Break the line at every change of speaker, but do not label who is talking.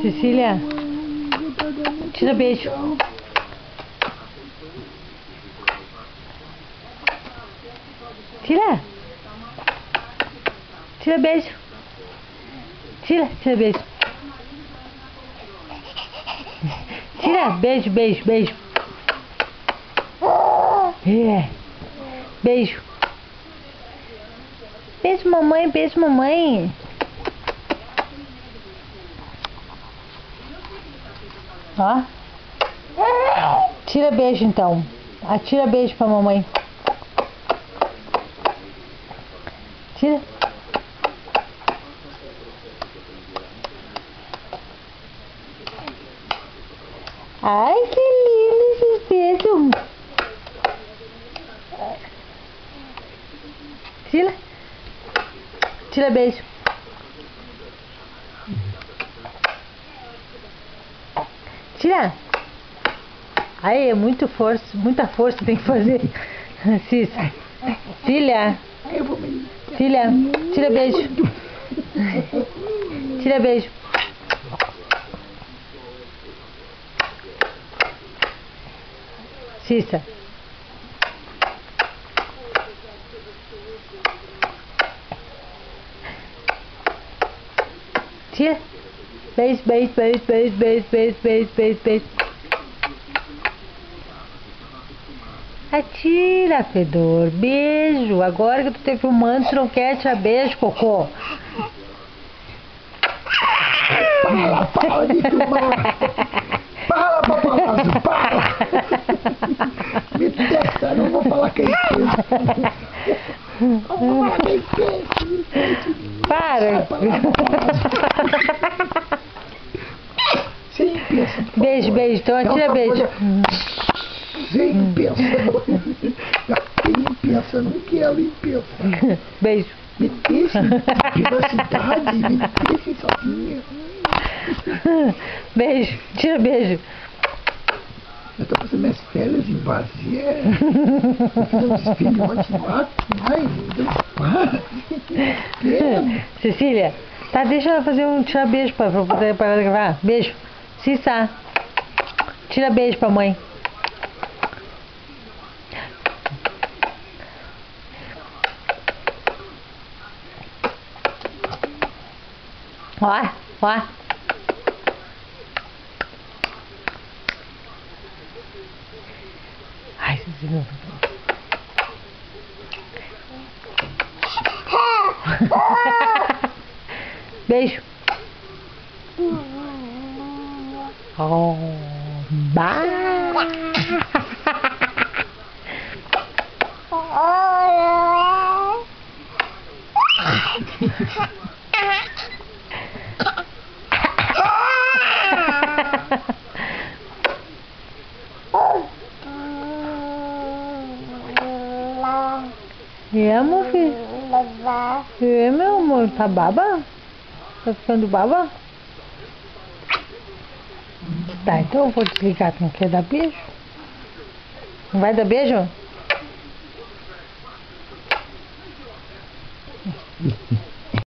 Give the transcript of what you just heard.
Cecília, tira beijo. Tira. Tira beijo. Tira beijo. Tira, beijo, beijo, beijo. É. Beijo. Beijo, mamãe, beijo, mamãe. Ó. Tira beijo então. Atira beijo pra mamãe. Tira. Ai, que lindo esse beijo. Tira. Tira beijo. Tira. Aí, muita força tem que fazer. Cícia. Filha. Filha, tira beijo. Tira beijo. Cícia. Tira. Beijo, beijo, beijo, beijo, beijo, beijo, beijo, beijo, beijo. Atira, fedor. Beijo. Agora que tu tá filmando, tu não quer tirar beijo, cocô.
Para de filmar. Para, paparazzo, para. Me testa, não vou falar quem pensa. Não vou falar quem pensa.
Para.
Sem pensa.
Beijo, beijo. Então atira beijo.
Sem pensa. Quem pensa não quer limpeza.
Beijo.
Me deixe privacidade, me deixe sozinha.
Beijo. Tira beijo.
Eu tô passando minhas férias em Bagé. Eu fiz um desfile ontem lá. Ai, para.
Cecília, tá, deixa ela fazer tirar beijo pra poder parar de gravar. Beijo. Cissa. Tira beijo pra mãe. Ó, ó. Ai, Cecília. Beijo. Oh, bye. É, meu filho? É, meu amor? Tá baba? Tá ficando baba? Tá, então eu vou desligar. Tu não quer dar beijo? Não vai dar beijo?